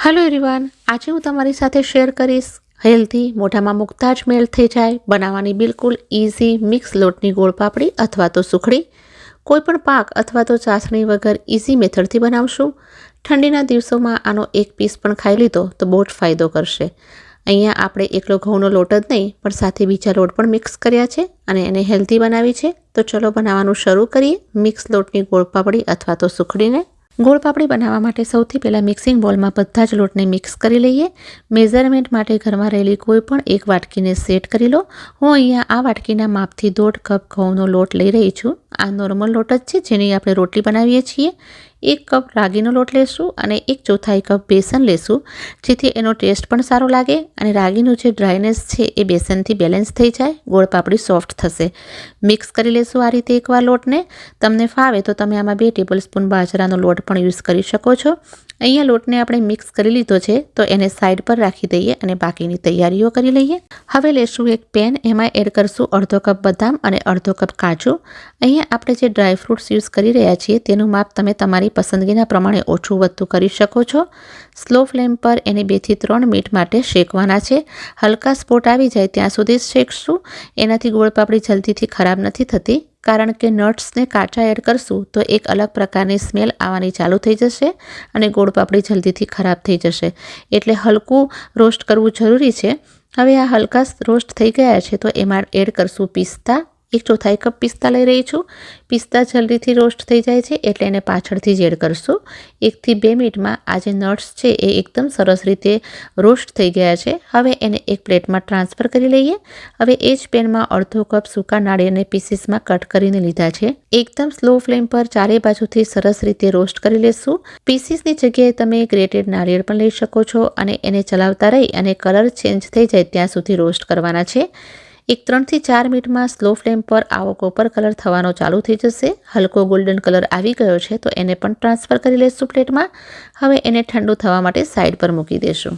Hello everyone, આજે હું તમારી સાથે શેર કરીશ હેલ્ધી, મોઢામાં મૂકતા જ મેલ્ટ થઈ જાય, બનાવવાની બિલકુલ ઇઝી મિક્સ લોટની ગોળ પાપડી અથવા તો સુખડી. કોઈપણ પાક અથવા તો ચાસણી વગર ઇઝી મેથડથી બનાવશું. ઠંડીના દિવસોમાં આનો એક પીસ પણ ખાઈ લીધો તો બહુ જ ફાયદો કરશે. અહીંયા આપણે એકલો ઘઉંનો લોટ જ નહીં પણ સાથે બીજા લોટ પણ મિક્સ કર્યા છે અને એને હેલ્ધી બનાવી છે. તો ચલો બનાવવાનું શરૂ કરીએ મિક્સ લોટની ગોળ પાપડી અથવા તો સુખડીને. ગોળ પાપડી બનાવવા માટે સૌથી પહેલાં મિક્સિંગ બોલમાં બધા જ લોટને મિક્સ કરી લઈએ. મેઝરમેન્ટ માટે ઘરમાં રહેલી કોઈ પણ એક વાટકીને સેટ કરી લો. હું અહીંયા આ વાટકીના માપથી 1.5 કપ ઘઉંનો લોટ લઈ રહી છું. આ નોર્મલ લોટ જ છે જેની આપણે રોટલી બનાવીએ છીએ. 1 કપ રાગીનો લોટ લેશું અને 1/4 કપ બેસન લેશું, જેથી એનો ટેસ્ટ પણ સારો લાગે અને રાગીનું જે ડ્રાયનેસ છે એ બેસનથી બેલેન્સ થઈ જાય, ગોળ પાપડી સોફ્ટ થશે. મિક્સ કરી લેશું આ રીતે એકવાર લોટને. તમને ફાવે તો તમે આમાં 2 ટેબલસ્પૂન બાજરાનો લોટ પણ યુઝ કરી શકો છો. અહીંયા લોટને આપણે મિક્સ કરી લીધો છે તો એને સાઈડ પર રાખી દઈએ અને બાકીની તૈયારીઓ કરી લઈએ. હવે લેશું એક પેન, એમાં એડ કરશું 1/2 કપ બદામ અને 1/2 કપ કાજુ. અહીંયા આપણે જે ડ્રાય ફ્રૂટ્સ યુઝ કરી રહ્યા છીએ તેનું માપ તમે તમારી પસંદગીના પ્રમાણે ઓછું વધતું કરી શકો છો. સ્લો ફ્લેમ પર એને 2 થી 3 મિનિટ માટે શેકવાના છે. હલકા સ્પોટ આવી જાય ત્યાં સુધી શેકશું. એનાથી ગોળ પાપડી જલ્દીથી ખરાબ નથી થતી, કારણ કે નટ્સને કાચા એડ કરશું તો એક અલગ પ્રકારની સ્મેલ આવવાની ચાલુ થઈ જશે અને ગોળ પાપડી જલ્દીથી ખરાબ થઈ જશે. એટલે હલકું રોસ્ટ કરવું જરૂરી છે. હવે આ હલકા રોસ્ટ થઈ ગયા છે તો એમાં એડ કરશું પિસ્તા. 1/4 કપ પિસ્તા લઈ રહી છું. પિસ્તા જલ્દીથી રોસ્ટ થઈ જાય છે એટલે એને પાછળથી જ એડ કરશું. 1 થી 2 મિનિટમાં આ જે નટ્સ છે એ એકદમ સરસ રીતે રોસ્ટ થઈ ગયા છે. હવે એને એક પ્લેટમાં ટ્રાન્સફર કરી લઈએ. હવે એ જ પેનમાં 1/2 કપ સૂકા નાળિયેરને પીસીસમાં કટ કરીને લીધા છે. એકદમ સ્લો ફ્લેમ પર ચારે બાજુથી સરસ રીતે રોસ્ટ કરી લેશું. પીસીસની જગ્યાએ તમે ગ્રેટેડ નાળિયેર પણ લઈ શકો છો અને એને ચલાવતા રહી અને કલર ચેન્જ થઈ જાય ત્યાં સુધી રોસ્ટ કરવાના છે. 3 થી 4 મિનિટમાં સ્લો ફ્લેમ પર આવો કોપર કલર થવાનો ચાલુ થઈ જશે. હલકો ગોલ્ડન કલર આવી ગયો છે તો એને પણ ટ્રાન્સફર કરી લઈશું પ્લેટમાં. હવે એને ઠંડુ થવા માટે સાઈડ પર મૂકી દઈશું.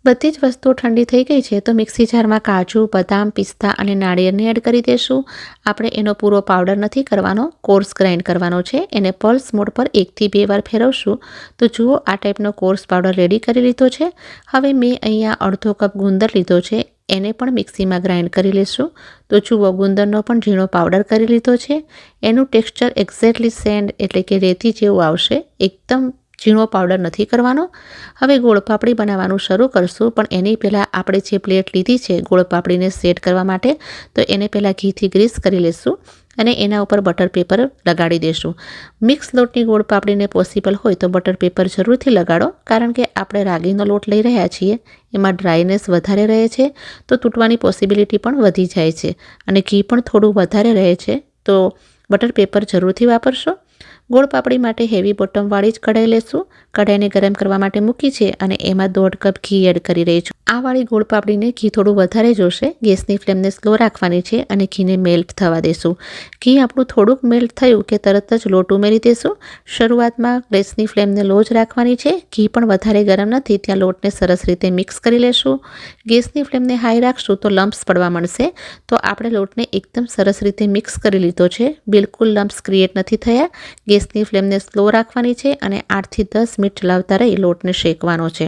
બધી જ વસ્તુઓ ઠંડી થઈ ગઈ છે તો મિક્સી જારમાં કાજુ, બદામ, પિસ્તા અને નાળિયેરને એડ કરી દઈશું. આપણે એનો પૂરો પાવડર નથી કરવાનો, કોર્સ ગ્રાઇન્ડ કરવાનો છે. એને પલ્સ મોડ પર 1 થી 2 વાર ફેરવશું તો જુઓ આ ટાઈપનો કોર્સ પાવડર રેડી કરી લીધો છે. હવે મેં અહીંયા 1/2 કપ ગુંદર લીધો છે, એને પણ મિક્સીમાં ગ્રાઇન્ડ કરી લઈશું. તો જુઓ ગુંદરનો પણ ઝીણો પાવડર કરી લીધો છે. એનું ટેક્સચર એક્ઝેક્ટલી સેન્ડ એટલે કે રેતી જેવું આવશે. એકદમ ઝીણો પાવડર નથી કરવાનો. હવે ગોળ પાપડી બનાવવાનું શરૂ કરશું, પણ એની પહેલાં આપણે જે પ્લેટ લીધી છે ગોળ પાપડીને સેટ કરવા માટે તો એને પહેલાં ઘીથી ગ્રીસ કરી લઈશું અને એના ઉપર બટર પેપર લગાડી દઈશું. મિક્સ લોટની ગોળ પાપડીને પોસિબલ હોય તો બટર પેપર જરૂરથી લગાડો, કારણ કે આપણે રાગીનો લોટ લઈ રહ્યા છીએ એમાં ડ્રાયનેસ વધારે રહે છે તો તૂટવાની પોસિબિલિટી પણ વધી જાય છે અને ઘી પણ થોડું વધારે રહે છે, તો બટર પેપર જરૂરથી વાપરશો. ગોળ પાપડી માટે હેવી બોટમવાળી જ કઢાઈ લેશું. કઢાઈને ગરમ કરવા માટે મૂકી છે અને એમાં 1/2 કપ ઘી એડ કરી રહી છું. આ વાળી ગોળ પાપડીને ઘી થોડું વધારે જોશે. ગેસની ફ્લેમને સ્લો રાખવાની છે અને ઘીને મેલ્ટ થવા દેશું. ઘી આપણું થોડુંક મેલ્ટ થયું કે તરત જ લોટ ઉમેરી દેશું. શરૂઆતમાં ગેસની ફ્લેમને લો જ રાખવાની છે. ઘી પણ વધારે ગરમ નથી ત્યાં લોટને સરસ રીતે મિક્સ કરી લેશું. ગેસની ફ્લેમને હાઈ રાખશું તો લમ્પ્સ પડવા મળશે. તો આપણે લોટને એકદમ સરસ રીતે મિક્સ કરી લીધો છે. બિલકુલ લમ્પ્સ ક્રિએટ નથી થયા. ગેસની ફ્લેમને સ્લો રાખવાની છે અને 8 થી 10 મિનિટ ચલાવતા રહી લોટને શેકવાનો છે.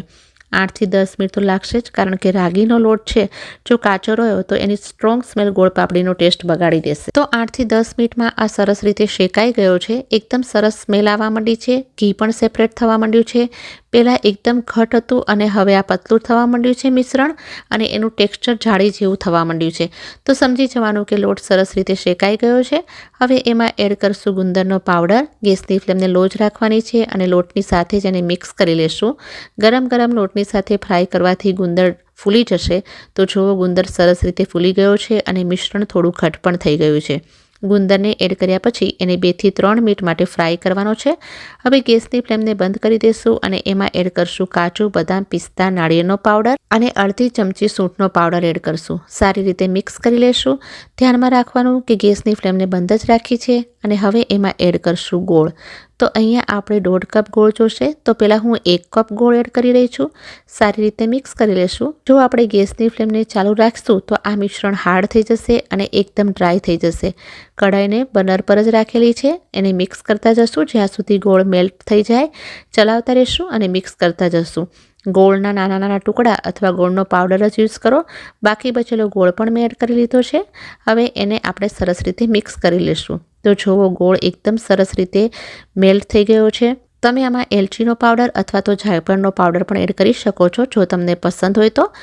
8 થી 10 મિનિટ તો લાગશે જ, કારણ કે રાગીનો લોટ છે જો કાચો રહ્યો તો એની સ્ટ્રોંગ સ્મેલ ગોળ પાપડીનો ટેસ્ટ બગાડી દેશે. તો 8 થી 10 મિનિટમાં આ સરસ રીતે શેકાઈ ગયો છે. એકદમ સરસ સ્મેલ આવવા માંડી છે. ઘી પણ સેપરેટ થવા માંડ્યું છે. પહેલાં એકદમ ઘટ હતું અને હવે આ પતલું થવા માંડ્યું છે મિશ્રણ, અને એનું ટેક્સચર જાળી જેવું થવા માંડ્યું છે. તો સમજી જવાનું કે લોટ સરસ રીતે શેકાઈ ગયો છે. હવે એમાં એડ કરશું ગુંદરનો પાવડર. ગેસની ફ્લેમને લો જ રાખવાની છે અને લોટની સાથે જ એને મિક્સ કરી લેશું. ગરમ ગરમ લોટની સાથે ફ્રાય કરવાથી ગુંદર ફૂલી જશે. તો જુઓ ગુંદર સરસ રીતે ફૂલી ગયો છે અને મિશ્રણ થોડું ઘટ પણ થઈ ગયું છે. ગુંદરને એડ કર્યા પછી એને 2 થી 3 મિનિટ માટે ફ્રાય કરવાનો છે. હવે ગેસની ફ્લેમને બંધ કરી દઈશું અને એમાં એડ કરશું કાજુ, બદામ, પિસ્તા, નાળિયેરનો પાવડર અને અડધી ચમચી સૂંઠનો પાવડર એડ કરશું. સારી રીતે મિક્સ કરી લેશું. ધ્યાનમાં રાખવાનું કે ગેસની ફ્લેમને બંધ જ રાખી છે. અને હવે એમાં એડ કરશું ગોળ. તો અહીંયા આપણે 1/2 કપ ગોળ જોશે, તો પહેલાં હું 1 કપ ગોળ એડ કરી રહી છું. સારી રીતે મિક્સ કરી લેશું. જો આપણે ગેસની ફ્લેમને ચાલુ રાખશું તો આ મિશ્રણ હાર્ડ થઈ જશે અને એકદમ ડ્રાય થઈ જશે. કઢાઈને બર્નર પર જ રાખેલી છે. એને મિક્સ કરતા જશું જ્યાં સુધી ગોળ મેલ્ટ થઈ જાય. ચલાવતા રહેશું અને મિક્સ કરતા જશું. ગોળના નાના નાના ટુકડા અથવા ગોળનો પાવડર જ યુઝ કરો. બાકી બચેલો ગોળ પણ મેં એડ કરી લીધો છે. હવે એને આપણે સરસ રીતે મિક્સ કરી લઈશું. તો જુઓ, ગોળ એકદમ સરસ રીતે મેલ્ટ થઈ ગયો છે. તમે આમાં એલચીનો પાવડર અથવા તો જાયફળનો પાવડર પણ એડ કરી શકો છો જો તમને પસંદ હોય તો.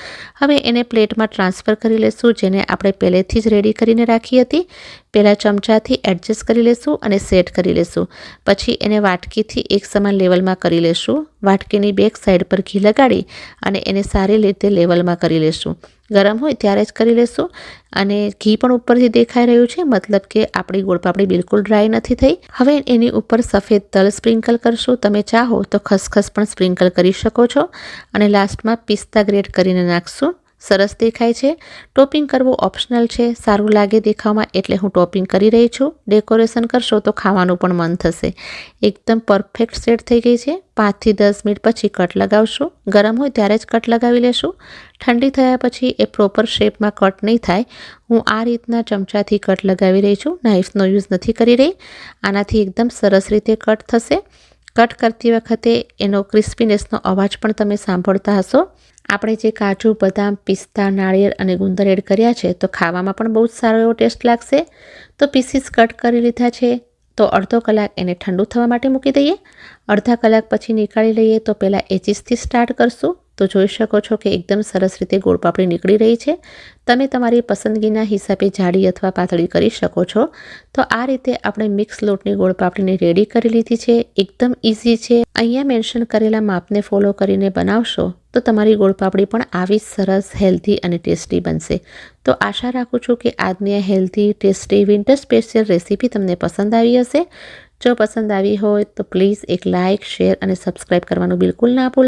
હવે એને પ્લેટમાં ટ્રાન્સફર કરી લેશું, જેને આપણે પહેલેથી જ રેડી કરીને રાખી હતી. પહેલાં ચમચાથી એડજસ્ટ કરી લેશું અને સેટ કરી લેશું. પછી એને વાટકીથી એક સમાન લેવલમાં કરી લેશું. વાટકીની બેક સાઈડ પર ઘી લગાડી અને એને સારી રીતે લેવલમાં કરી લેશું. ગરમ હોય ત્યારે જ કરી લેશું. અને ઘી પણ ઉપરથી દેખાઈ રહ્યું છે, મતલબ કે આપણી ગોળપાપડી બિલકુલ ડ્રાય નથી થઈ. હવે એની ઉપર સફેદ તલ સ્પ્રિંકલ કરશું. તમે ચાહો તો ખસખસ પણ સ્પ્રિંકલ કરી શકો છો. અને લાસ્ટમાં પિસ્તા ગ્રેટ કરીને નાખશું. સરસ દેખાય છે. ટોપિંગ કરવું ઓપ્શનલ છે. સારું લાગે દેખાવમાં એટલે હું ટોપિંગ કરી રહી છું. ડેકોરેશન કરશો તો ખાવાનું પણ મન થશે. એકદમ પરફેક્ટ સેટ થઈ ગઈ છે. 5 થી 10 મિનિટ પછી કટ લગાવશું. ગરમ હોય ત્યારે જ કટ લગાવી લેશું. ઠંડી થયા પછી એ પ્રોપર શેપમાં કટ નહીં થાય. હું આ રીતના ચમચાથી કટ લગાવી રહી છું. નાઇફનો યુઝ નથી કરી રહી. આનાથી એકદમ સરસ રીતે કટ થશે. કટ કરતી વખતે એનો ક્રિસ્પીનેસનો અવાજ પણ તમે સાંભળતા હશો. આપણે જે કાજુ, બદામ, પિસ્તા, નાળિયેર અને ગુંદર એડ કર્યા છે તો ખાવામાં પણ બહુ જ સારો એવો ટેસ્ટ લાગશે. તો પીસીસ કટ કરી લીધા છે. તો અડધો કલાક એને ઠંડુ થવા માટે મૂકી દઈએ. અડધા કલાક પછી નીકાળી લઈએ. તો પહેલાં એજીસથી સ્ટાર્ટ કરશું. તો જોઈ શકો છો કે એકદમ સરસ રીતે ગોળપાપડી નીકળી રહી છે. તમે તમારી પસંદગીના હિસાબે જાડી અથવા પાતળી કરી શકો છો. તો આ રીતે આપણે મિક્સ લોટની ગોળપાપડીને રેડી કરી લીધી છે. એકદમ ઇઝી છે. અહીંયા મેન્શન કરેલા માપને ફોલો કરીને બનાવશો તો તમારી ગોળપાપડી પણ આવી સરસ, હેલ્ધી અને ટેસ્ટી બનશે. તો આશા રાખું છું કે આજની આ healthy, tasty, winter special recipe તમને પસંદ આવી હશે. જો પસંદ આવી હોય તો પ્લીઝ એક લાઇક, શેર અને સબસ્ક્રાઈબ કરવાનું બિલકુલ ના ભૂલતા.